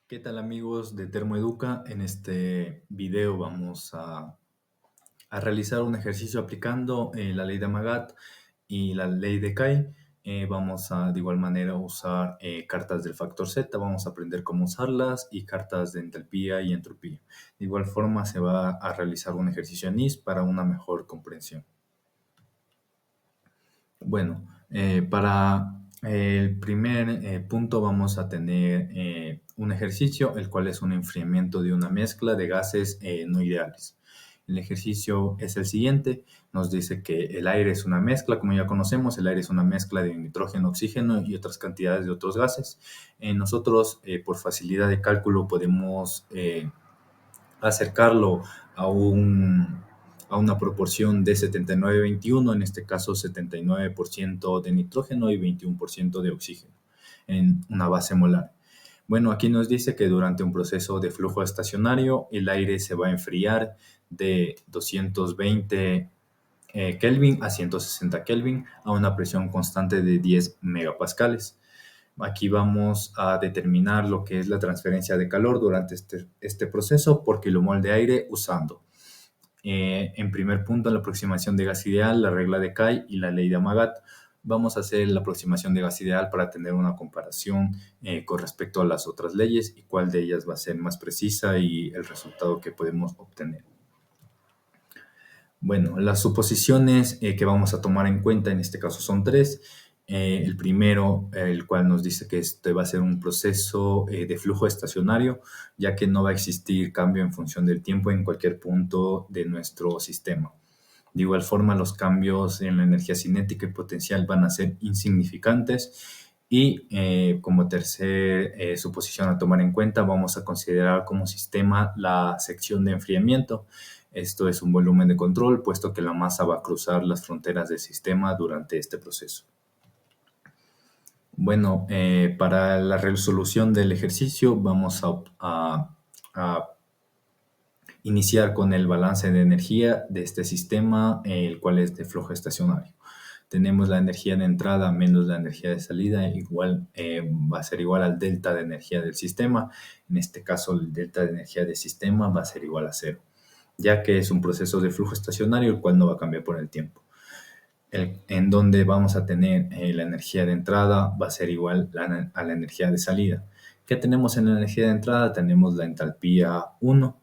¿Qué tal amigos de Termoeduca? En este video vamos a realizar un ejercicio aplicando la ley de Amagat y la ley de Kay. Vamos a de igual manera usar cartas del factor Z, vamos a aprender cómo usarlas y cartas de entalpía y entropía. De igual forma se va a realizar un ejercicio en IS para una mejor comprensión. Bueno, para el primer punto vamos a tener un ejercicio, el cual es un enfriamiento de una mezcla de gases no ideales. El ejercicio es el siguiente, nos dice que el aire es una mezcla, como ya conocemos, el aire es una mezcla de nitrógeno, oxígeno y otras cantidades de otros gases. Nosotros, por facilidad de cálculo, podemos acercarlo a una proporción de 79-21, en este caso 79% de nitrógeno y 21% de oxígeno en una base molar. Bueno, aquí nos dice que durante un proceso de flujo estacionario el aire se va a enfriar de 220 Kelvin a 160 Kelvin a una presión constante de 10 megapascales. Aquí vamos a determinar lo que es la transferencia de calor durante este proceso por kilomol de aire usando, en primer punto, la aproximación de gas ideal, la regla de Kay y la ley de Amagat. Vamos a hacer la aproximación de gas ideal para tener una comparación con respecto a las otras leyes y cuál de ellas va a ser más precisa y el resultado que podemos obtener. Bueno, las suposiciones que vamos a tomar en cuenta en este caso son tres. El primero, el cual nos dice que este va a ser un proceso de flujo estacionario, ya que no va a existir cambio en función del tiempo en cualquier punto de nuestro sistema. De igual forma, los cambios en la energía cinética y potencial van a ser insignificantes. Y como tercer suposición a tomar en cuenta, vamos a considerar como sistema la sección de enfriamiento. Esto es un volumen de control, puesto que la masa va a cruzar las fronteras del sistema durante este proceso. Bueno, para la resolución del ejercicio vamos a iniciar con el balance de energía de este sistema, el cual es de flujo estacionario. Tenemos la energía de entrada menos la energía de salida, va a ser igual al delta de energía del sistema. En este caso, el delta de energía del sistema va a ser igual a cero, ya que es un proceso de flujo estacionario, el cual no va a cambiar por el tiempo. En donde vamos a tener la energía de entrada va a ser igual a la energía de salida. ¿Qué tenemos en la energía de entrada? Tenemos la entalpía 1,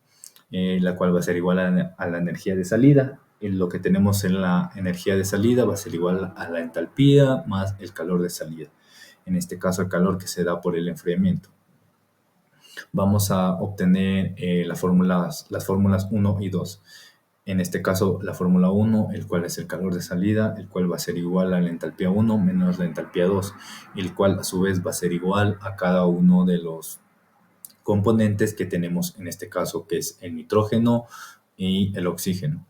la cual va a ser igual a la energía de salida. Y lo que tenemos en la energía de salida va a ser igual a la entalpía más el calor de salida. En este caso, el calor que se da por el enfriamiento. Vamos a obtener las fórmulas 1 y 2. En este caso, la fórmula 1, el cual es el calor de salida, el cual va a ser igual a la entalpía 1 menos la entalpía 2, el cual a su vez va a ser igual a cada uno de los componentes que tenemos en este caso, que es el nitrógeno y el oxígeno,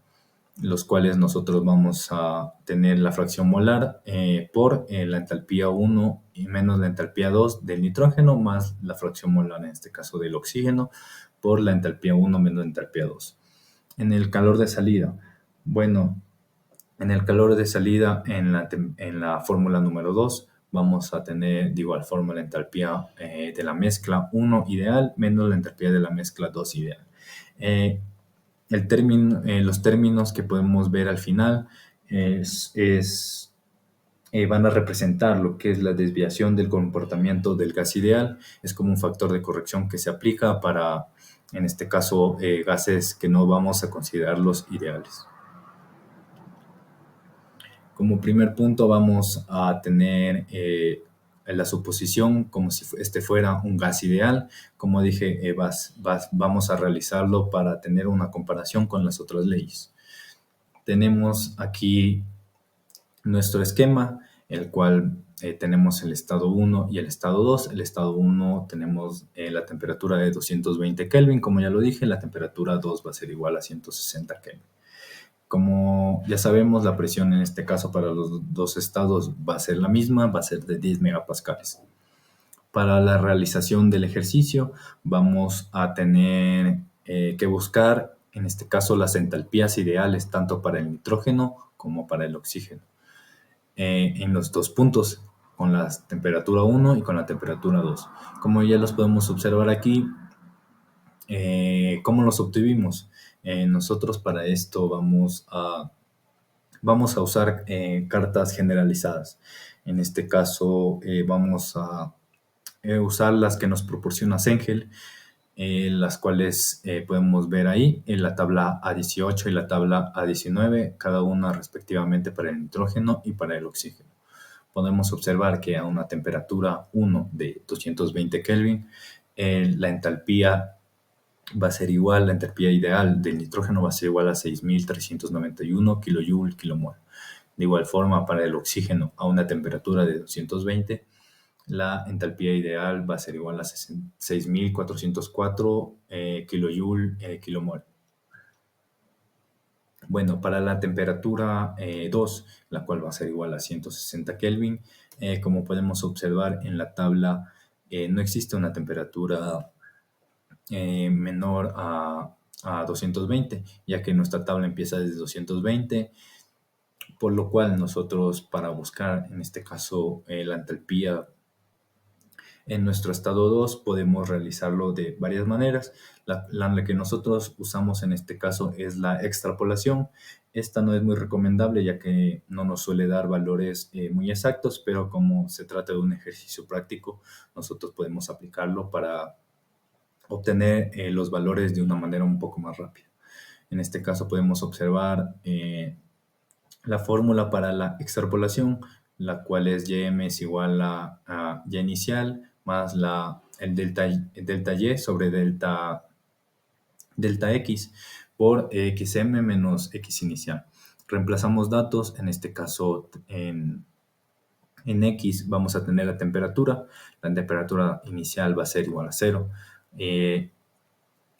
los cuales nosotros vamos a tener la fracción molar por la entalpía 1 y menos la entalpía 2 del nitrógeno más la fracción molar, en este caso del oxígeno, por la entalpía 1 menos la entalpía 2. En el calor de salida, bueno, en el calor de salida, en la fórmula número 2, vamos a tener de igual forma la entalpía de la mezcla 1 ideal menos la entalpía de la mezcla 2 ideal. Los términos que podemos ver al final van a representar lo que es la desviación del comportamiento del gas ideal. Es como un factor de corrección que se aplica para, en este caso, gases que no vamos a considerar los ideales. Como primer punto vamos a tener la suposición como si este fuera un gas ideal. Como dije, vamos a realizarlo para tener una comparación con las otras leyes. Tenemos aquí nuestro esquema, el cual tenemos el estado 1 y el estado 2. El estado 1 tenemos la temperatura de 220 Kelvin, como ya lo dije, la temperatura 2 va a ser igual a 160 Kelvin. Como ya sabemos, la presión en este caso para los dos estados va a ser la misma, va a ser de 10 megapascales. Para la realización del ejercicio vamos a tener que buscar, en este caso, las entalpías ideales tanto para el nitrógeno como para el oxígeno en los dos puntos. con la temperatura 1 y con la temperatura 2. Como ya los podemos observar aquí, ¿cómo los obtuvimos? Nosotros para esto vamos a usar cartas generalizadas. En este caso vamos a usar las que nos proporciona Cengel, las cuales podemos ver ahí en la tabla A18 y la tabla A19, cada una respectivamente para el nitrógeno y para el oxígeno. Podemos observar que a una temperatura 1 de 220 Kelvin, la entalpía va a ser igual, la entalpía ideal del nitrógeno va a ser igual a 6.391 kJ kilomol. De igual forma, para el oxígeno a una temperatura de 220, la entalpía ideal va a ser igual a 6.404 kJ kilomol. Bueno, para la temperatura 2, la cual va a ser igual a 160 Kelvin, como podemos observar en la tabla, no existe una temperatura menor a 220, ya que nuestra tabla empieza desde 220, por lo cual nosotros para buscar en este caso la entalpía en nuestro estado 2 podemos realizarlo de varias maneras. La que nosotros usamos en este caso es la extrapolación. Esta no es muy recomendable ya que no nos suele dar valores muy exactos, pero como se trata de un ejercicio práctico, nosotros podemos aplicarlo para obtener los valores de una manera un poco más rápida. En este caso podemos observar la fórmula para la extrapolación, la cual es Ym es igual a Y inicial más el delta Y sobre delta X por XM menos X inicial. Reemplazamos datos, en este caso en X vamos a tener la temperatura inicial va a ser igual a 0.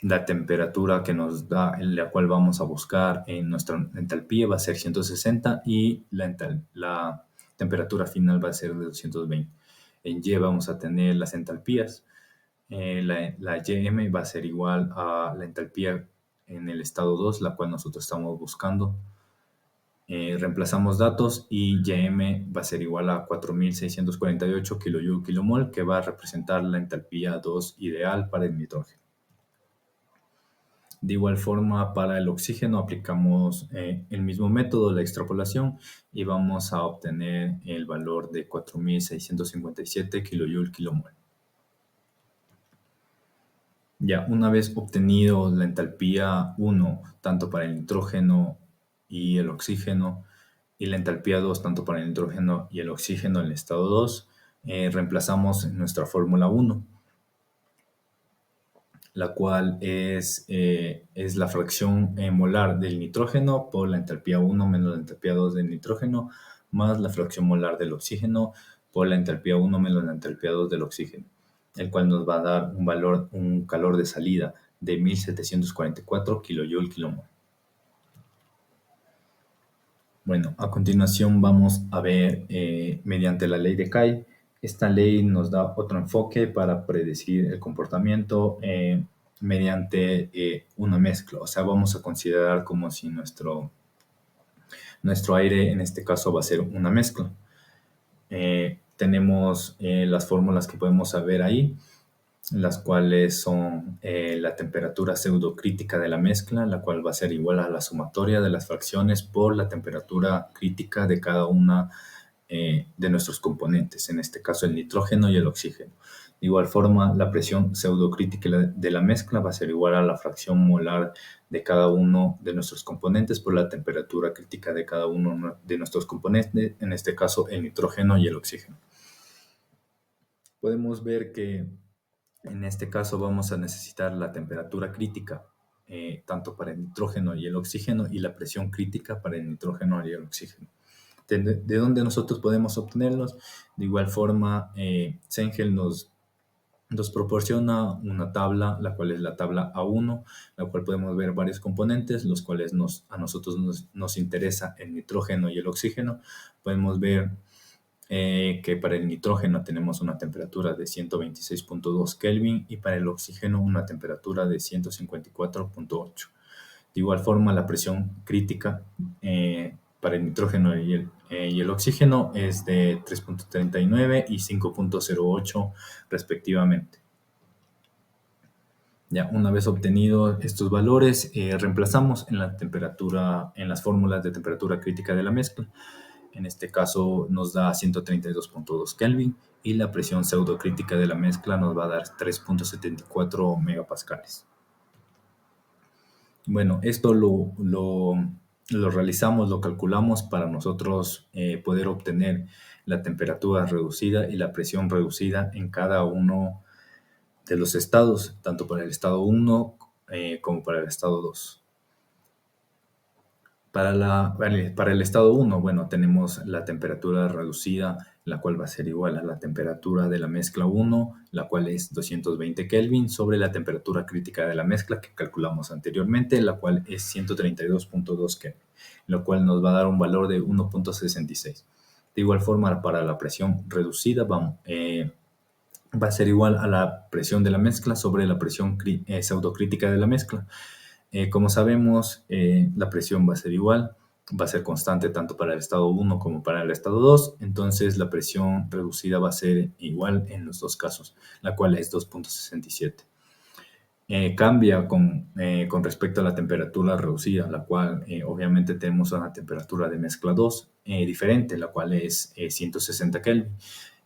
La temperatura que nos da, en la cual vamos a buscar en nuestra entalpía va a ser 160 y la temperatura final va a ser de 220. En Y vamos a tener las entalpías. La Ym va a ser igual a la entalpía en el estado 2, la cual nosotros estamos buscando. Reemplazamos datos y Ym va a ser igual a 4.648 kJ kilomol, que va a representar la entalpía 2 ideal para el nitrógeno. De igual forma, para el oxígeno aplicamos el mismo método, la extrapolación, y vamos a obtener el valor de 4.657 kJ kilomol. Ya una vez obtenido la entalpía 1, tanto para el nitrógeno y el oxígeno, y la entalpía 2, tanto para el nitrógeno y el oxígeno en el estado 2, reemplazamos nuestra fórmula 1, la cual es la fracción molar del nitrógeno por la entalpía 1 menos la entalpía 2 del nitrógeno, más la fracción molar del oxígeno por la entalpía 1 menos la entalpía 2 del oxígeno, el cual nos va a dar un calor de salida de 1.744 kJ kilomol. Bueno, a continuación vamos a ver mediante la ley de Kay. Esta ley nos da otro enfoque para predecir el comportamiento mediante una mezcla. O sea, vamos a considerar como si nuestro aire en este caso va a ser una mezcla. Tenemos las fórmulas que podemos ver ahí, las cuales son la temperatura pseudocrítica de la mezcla, la cual va a ser igual a la sumatoria de las fracciones por la temperatura crítica de cada una de nuestros componentes, en este caso el nitrógeno y el oxígeno. De igual forma, la presión pseudocrítica de la mezcla va a ser igual a la fracción molar de cada uno de nuestros componentes por la temperatura crítica de cada uno de nuestros componentes, en este caso el nitrógeno y el oxígeno. Podemos ver que en este caso vamos a necesitar la temperatura crítica tanto para el nitrógeno y el oxígeno y la presión crítica para el nitrógeno y el oxígeno. ¿De dónde nosotros podemos obtenerlos? De igual forma, Cengel nos proporciona una tabla, la cual es la tabla A1, la cual podemos ver varios componentes, los cuales a nosotros nos interesa el nitrógeno y el oxígeno. Podemos ver que para el nitrógeno tenemos una temperatura de 126.2 Kelvin y para el oxígeno una temperatura de 154.8. De igual forma, la presión crítica para el nitrógeno y el oxígeno es de 3.39 y 5.08 respectivamente. Ya una vez obtenidos estos valores, reemplazamos en la temperatura, en las fórmulas de temperatura crítica de la mezcla. En este caso nos da 132.2 Kelvin y la presión pseudocrítica de la mezcla nos va a dar 3.74 megapascales. Bueno, esto lo realizamos, lo calculamos para nosotros poder obtener la temperatura reducida y la presión reducida en cada uno de los estados, tanto para el estado 1 como para el estado 2. Para el estado 1, bueno, tenemos la temperatura reducida, la cual va a ser igual a la temperatura de la mezcla 1, la cual es 220 Kelvin, sobre la temperatura crítica de la mezcla que calculamos anteriormente, la cual es 132.2 Kelvin, lo cual nos va a dar un valor de 1.66. De igual forma, para la presión reducida, va a ser igual a la presión de la mezcla sobre la presión pseudocrítica de la mezcla. Como sabemos, la presión va a ser igual, va a ser constante tanto para el estado 1 como para el estado 2, entonces la presión reducida va a ser igual en los dos casos, la cual es 2.67. Cambia con respecto a la temperatura reducida, la cual obviamente tenemos una temperatura de mezcla 2 diferente, la cual es 160 Kelvin.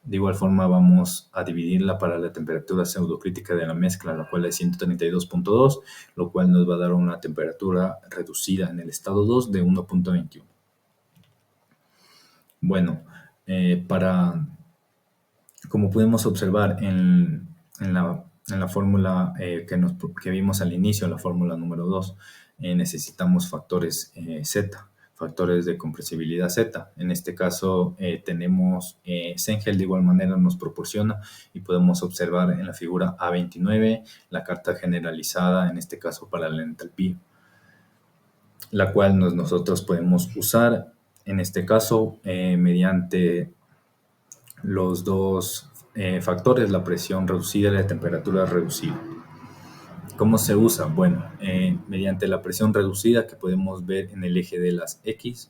De igual forma vamos a dividirla para la temperatura pseudocrítica de la mezcla, la cual es 132.2, lo cual nos va a dar una temperatura reducida en el estado 2 de 1.21. Bueno, como podemos observar en la fórmula que vimos al inicio, la fórmula número 2, necesitamos factores Z, factores de compresibilidad Z. En este caso tenemos Cengel de igual manera nos proporciona y podemos observar en la figura A29 la carta generalizada, en este caso para la entalpía, la cual nosotros podemos usar en este caso mediante los dos factores, la presión reducida y la temperatura reducida. ¿Cómo se usa? Bueno, mediante la presión reducida que podemos ver en el eje de las X,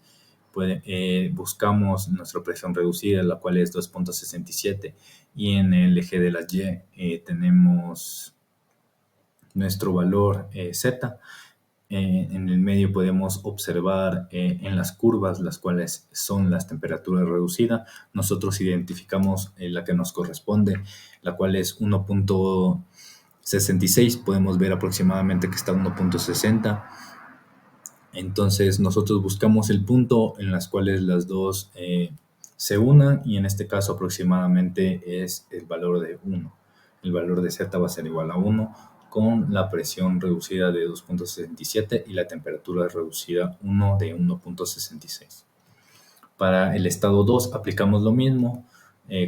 buscamos nuestra presión reducida, la cual es 2.67, y en el eje de las Y tenemos nuestro valor Z. En el medio podemos observar en las curvas, las cuales son las temperaturas reducidas. Nosotros identificamos la que nos corresponde, la cual es 1.66. Podemos ver aproximadamente que está 1.60. Entonces nosotros buscamos el punto en las cuales las dos se unan, y en este caso aproximadamente es el valor de 1. El valor de Z va a ser igual a 1, con la presión reducida de 2.67 y la temperatura reducida 1 de 1.66. Para el estado 2 aplicamos lo mismo.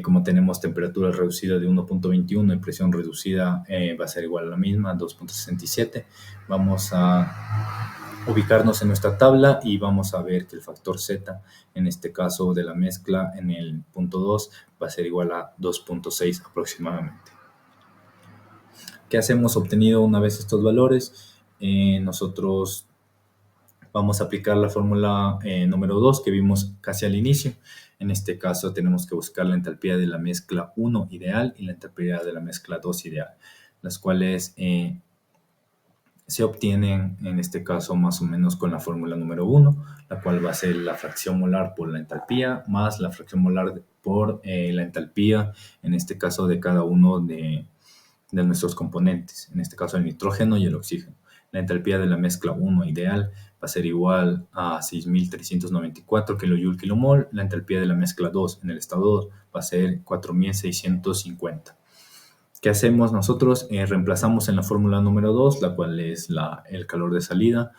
Como tenemos temperatura reducida de 1.21 y presión reducida va a ser igual a la misma, 2.67. Vamos a ubicarnos en nuestra tabla y vamos a ver que el factor Z, en este caso de la mezcla, en el punto 2 va a ser igual a 2.6 aproximadamente. ¿Qué hacemos obtenido una vez estos valores? Nosotros vamos a aplicar la fórmula número 2 que vimos casi al inicio. En este caso tenemos que buscar la entalpía de la mezcla 1 ideal y la entalpía de la mezcla 2 ideal, las cuales se obtienen en este caso más o menos con la fórmula número 1, la cual va a ser la fracción molar por la entalpía más la fracción molar por la entalpía, en este caso de cada uno de nuestros componentes, en este caso el nitrógeno y el oxígeno. La entalpía de la mezcla 1 ideal va a ser igual a 6.394 kJ/kmol. La entalpía de la mezcla 2 en el estado 2 va a ser 4.650. ¿Qué hacemos nosotros? Reemplazamos en la fórmula número 2, la cual es el calor de salida.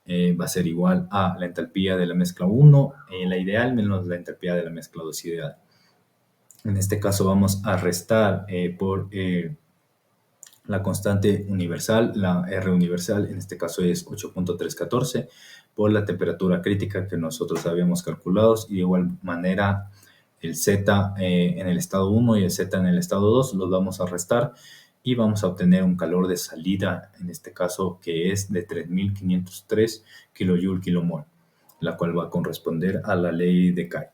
Va a ser igual a la entalpía de la mezcla 1, la ideal, menos la entalpía de la mezcla 2 ideal. En este caso vamos a restar por la constante universal, la R universal, en este caso es 8.314, por la temperatura crítica que nosotros habíamos calculado, y de igual manera el Z en el estado 1 y el Z en el estado 2 los vamos a restar y vamos a obtener un calor de salida, en este caso que es de 3.503 kJ/kmol. la cual va a corresponder a la ley de Kay.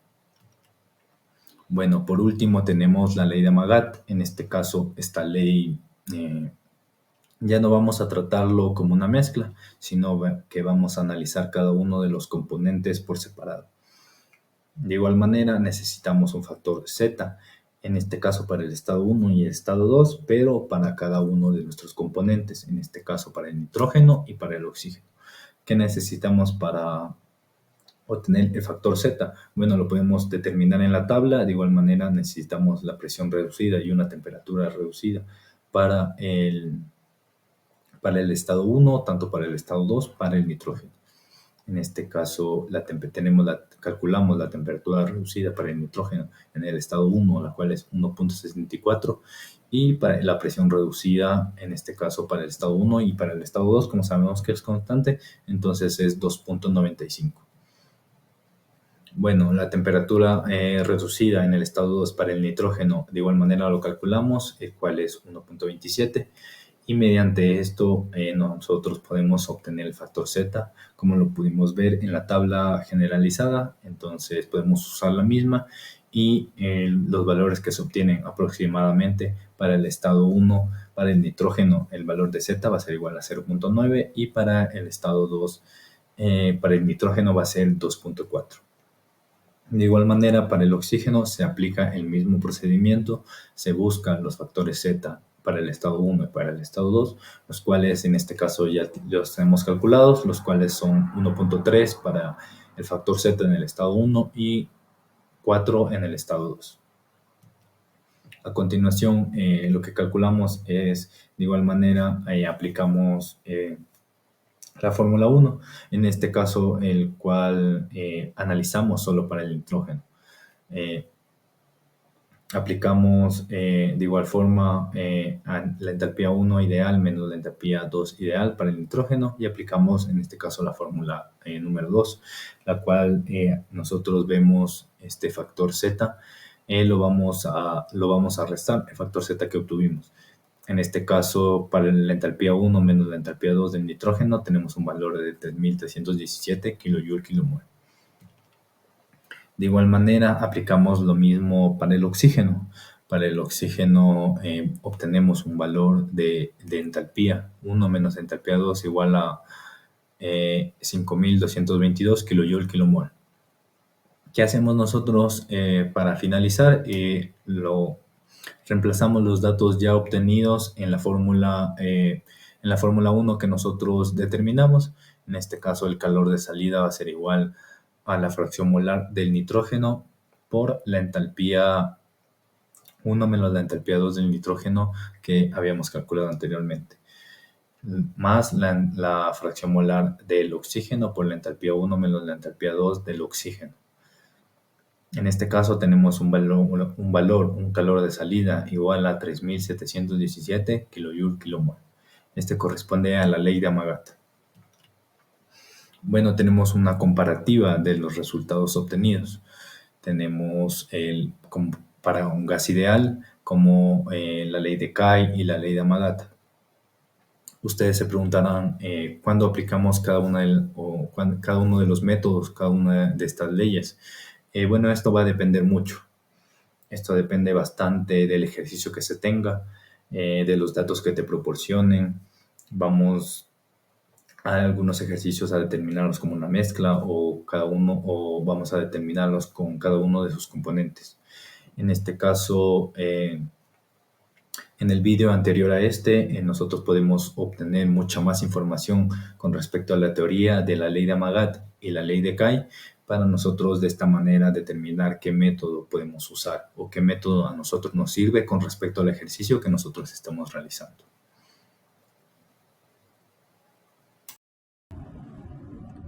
Bueno, por último tenemos la ley de Amagat. En este caso, esta ley ya no vamos a tratarlo como una mezcla, sino que vamos a analizar cada uno de los componentes por separado. De igual manera, necesitamos un factor Z, en este caso para el estado 1 y el estado 2, pero para cada uno de nuestros componentes, en este caso para el nitrógeno y para el oxígeno. ¿Qué necesitamos para obtener el factor Z? Bueno, lo podemos determinar en la tabla. De igual manera, necesitamos la presión reducida y una temperatura reducida para el estado 1, tanto para el estado 2, para el nitrógeno. En este caso, calculamos la temperatura reducida para el nitrógeno en el estado 1, la cual es 1.64, y para la presión reducida, en este caso, para el estado 1 y para el estado 2, como sabemos que es constante, entonces es 2.95. Bueno, la temperatura reducida en el estado 2 para el nitrógeno, de igual manera lo calculamos, el cual es 1.27. Y mediante esto nosotros podemos obtener el factor Z, como lo pudimos ver en la tabla generalizada. Entonces podemos usar la misma y los valores que se obtienen aproximadamente para el estado 1, para el nitrógeno, el valor de Z va a ser igual a 0.9, y para el estado 2, para el nitrógeno va a ser 2.4. De igual manera, para el oxígeno se aplica el mismo procedimiento, se buscan los factores Z para el estado 1 y para el estado 2, los cuales en este caso ya los tenemos calculados, los cuales son 1.3 para el factor Z en el estado 1 y 4 en el estado 2. A continuación, lo que calculamos es, de igual manera, aplicamos la fórmula 1, en este caso el cual analizamos solo para el nitrógeno. Aplicamos de igual forma la entalpía 1 ideal menos la entalpía 2 ideal para el nitrógeno, y aplicamos en este caso la fórmula número 2, la cual nosotros vemos este factor Z, lo vamos a restar, el factor Z que obtuvimos. En este caso, para la entalpía 1 menos la entalpía 2 del nitrógeno, tenemos un valor de 3.317 kJ/kmol. De igual manera, aplicamos lo mismo para el oxígeno. Para el oxígeno obtenemos un valor de entalpía 1 menos entalpía 2 igual a 5.222 kJ/kmol. ¿Qué hacemos nosotros para finalizar? Reemplazamos los datos ya obtenidos en la fórmula 1 que nosotros determinamos. En este caso, el calor de salida va a ser igual a la fracción molar del nitrógeno por la entalpía 1 menos la entalpía 2 del nitrógeno que habíamos calculado anteriormente, más la fracción molar del oxígeno por la entalpía 1 menos la entalpía 2 del oxígeno. En este caso tenemos un calor de salida igual a 3.717 kJ/kmol. Este corresponde a la ley de Amagat. Bueno, tenemos una comparativa de los resultados obtenidos. Tenemos para un gas ideal como la ley de Kay y la ley de Amagat. Ustedes se preguntarán cuándo aplicamos cada uno de los métodos, cada una de estas leyes. Bueno, esto va a depender mucho. Esto depende bastante del ejercicio que se tenga, de los datos que te proporcionen. Vamos a algunos ejercicios a determinarlos como una mezcla o vamos a determinarlos con cada uno de sus componentes. En este caso, en el vídeo anterior a nosotros podemos obtener mucha más información con respecto a la teoría de la ley de Amagat y la ley de Kay, para nosotros de esta manera determinar qué método podemos usar o qué método a nosotros nos sirve con respecto al ejercicio que nosotros estamos realizando.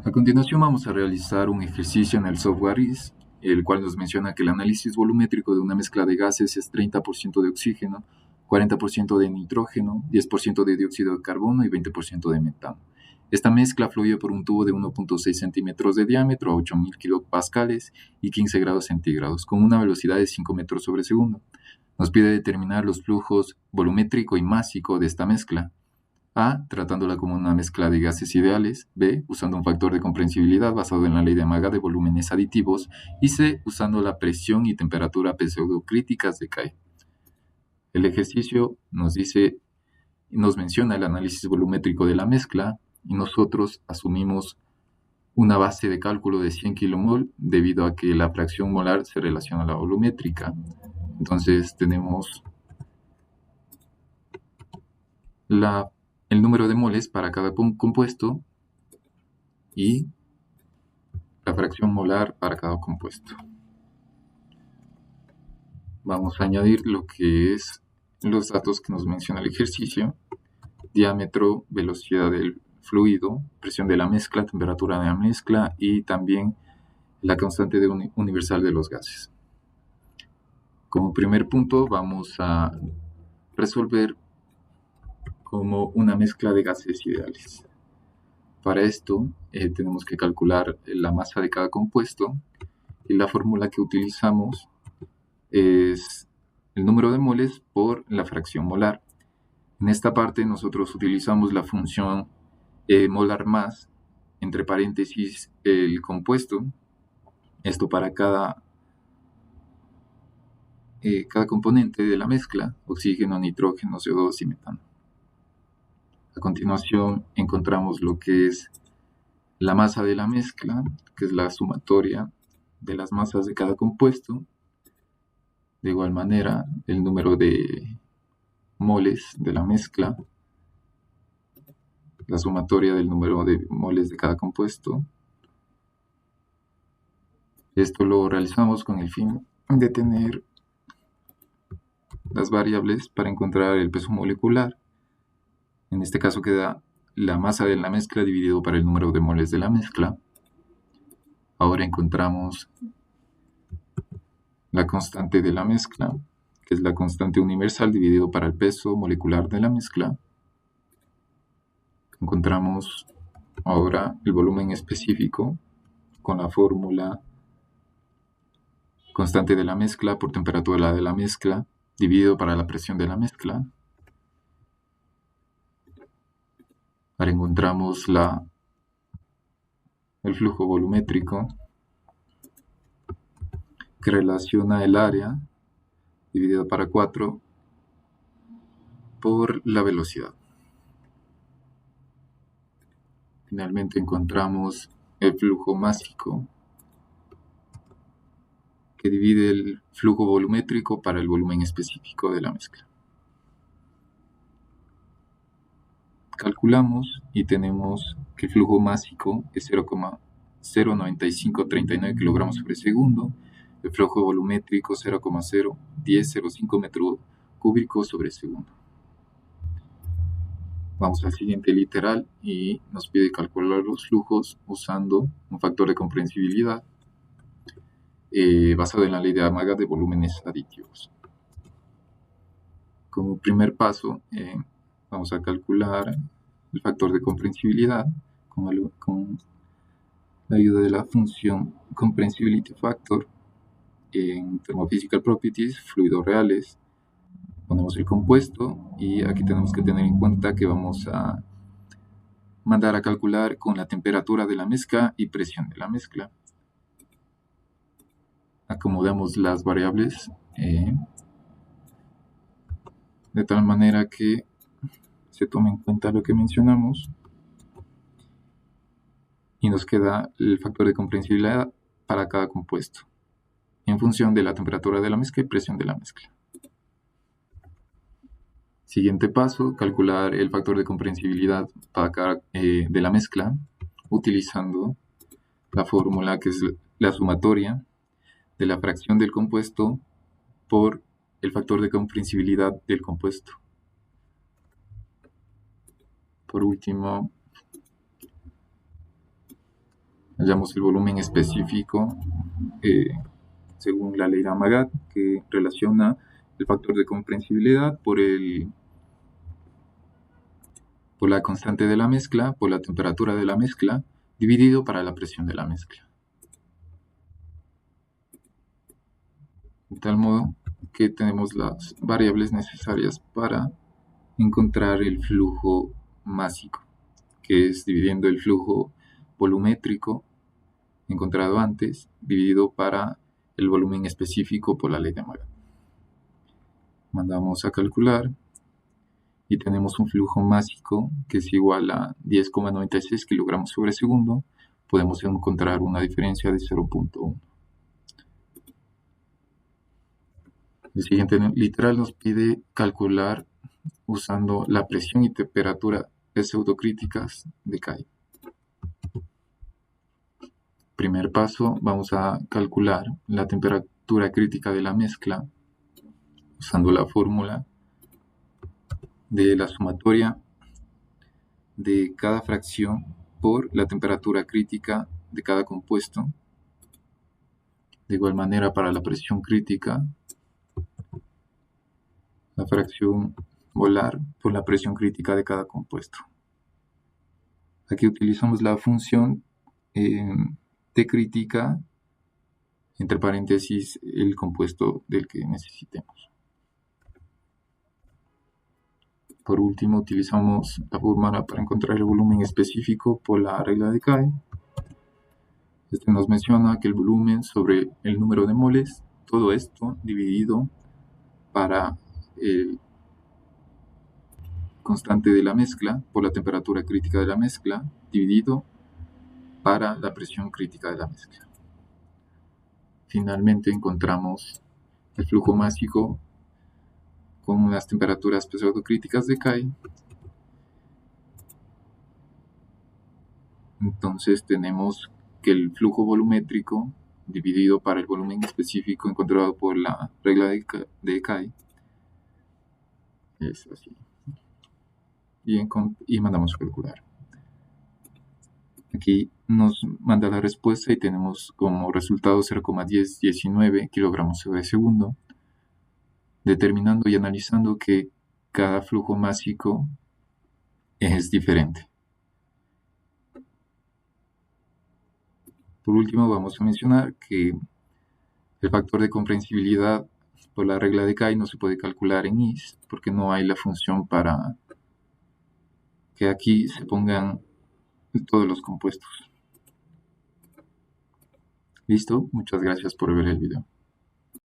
A continuación vamos a realizar un ejercicio en el software RIS, el cual nos menciona que el análisis volumétrico de una mezcla de gases es 30% de oxígeno, 40% de nitrógeno, 10% de dióxido de carbono y 20% de metano. Esta mezcla fluye por un tubo de 1.6 centímetros de diámetro a 8.000 kilopascales y 15 grados centígrados, con una velocidad de 5 metros sobre segundo. Nos pide determinar los flujos volumétrico y másico de esta mezcla. A, tratándola como una mezcla de gases ideales. B, usando un factor de comprensibilidad basado en la ley de Amaga de volúmenes aditivos. Y C, usando la presión y temperatura pseudocríticas de Kai. El ejercicio nos menciona el análisis volumétrico de la mezcla y nosotros asumimos una base de cálculo de 100 kmol debido a que la fracción molar se relaciona a la volumétrica. Entonces tenemos el número de moles para cada compuesto y la fracción molar para cada compuesto. Vamos a añadir lo que es los datos que nos menciona el ejercicio: diámetro, velocidad del fluido, presión de la mezcla, temperatura de la mezcla y también la constante universal de los gases. Como primer punto vamos a resolver como una mezcla de gases ideales. Para esto tenemos que calcular la masa de cada compuesto y la fórmula que utilizamos es el número de moles por la fracción molar. En esta parte nosotros utilizamos la función molar más, entre paréntesis, el compuesto, esto para cada componente de la mezcla: oxígeno, nitrógeno, CO2 y metano. A continuación encontramos lo que es la masa de la mezcla, que es la sumatoria de las masas de cada compuesto. De igual manera, el número de moles de la mezcla, la sumatoria del número de moles de cada compuesto. Esto lo realizamos con el fin de tener las variables para encontrar el peso molecular. En este caso queda la masa de la mezcla dividido por el número de moles de la mezcla. Ahora encontramos la constante de la mezcla, que es la constante universal dividido por el peso molecular de la mezcla. Encontramos ahora el volumen específico con la fórmula constante de la mezcla por temperatura de la mezcla dividido para la presión de la mezcla. Ahora encontramos el flujo volumétrico, que relaciona el área dividido para 4 por la velocidad. Finalmente encontramos el flujo másico, que divide el flujo volumétrico para el volumen específico de la mezcla. Calculamos y tenemos que el flujo másico es 0,09539 kilogramos sobre segundo, el flujo volumétrico 0,01005 metros cúbicos sobre segundo. Vamos al siguiente literal y nos pide calcular los flujos usando un factor de comprensibilidad basado en la ley de Amaga de volúmenes aditivos. Como primer paso, vamos a calcular el factor de comprensibilidad con la ayuda de la función Comprehensibility Factor en Thermophysical Properties, fluidos reales. Ponemos el compuesto y aquí tenemos que tener en cuenta que vamos a mandar a calcular con la temperatura de la mezcla y presión de la mezcla. Acomodamos las variables de tal manera que se tome en cuenta lo que mencionamos y nos queda el factor de comprensibilidad para cada compuesto en función de la temperatura de la mezcla y presión de la mezcla. Siguiente paso: calcular el factor de comprensibilidad para cada, de la mezcla utilizando la fórmula que es la sumatoria de la fracción del compuesto por el factor de comprensibilidad del compuesto. Por último, hallamos el volumen específico según la ley de Amagat, que relaciona el factor de comprensibilidad por la constante de la mezcla, por la temperatura de la mezcla, dividido para la presión de la mezcla. De tal modo que tenemos las variables necesarias para encontrar el flujo másico, que es dividiendo el flujo volumétrico encontrado antes, dividido para el volumen específico por la ley de Amaral. Mandamos a calcular y tenemos un flujo másico que es igual a 10,96 kilogramos sobre segundo. Podemos encontrar una diferencia de 0,1. El siguiente literal nos pide calcular usando la presión y temperatura pseudocríticas de CAI. Primer paso, vamos a calcular la temperatura crítica de la mezcla usando la fórmula de la sumatoria de cada fracción por la temperatura crítica de cada compuesto. De igual manera, para la presión crítica, la fracción molar por la presión crítica de cada compuesto. Aquí utilizamos la función T crítica, entre paréntesis, el compuesto del que necesitemos. Por último, utilizamos la fórmula para encontrar el volumen específico por la regla de CAI. Este nos menciona que el volumen sobre el número de moles, todo esto dividido para el constante de la mezcla por la temperatura crítica de la mezcla, dividido para la presión crítica de la mezcla. Finalmente encontramos el flujo másico con las temperaturas pseudocríticas de CAI. Entonces tenemos que el flujo volumétrico dividido para el volumen específico encontrado por la regla de CAI es así. Y mandamos a calcular. Aquí nos manda la respuesta y tenemos como resultado 0,1019 kilogramos sobre segundo, determinando y analizando que cada flujo másico es diferente. Por último, vamos a mencionar que el factor de comprensibilidad por la regla de CAI no se puede calcular en IS porque no hay la función para que aquí se pongan todos los compuestos. Listo, muchas gracias por ver el video.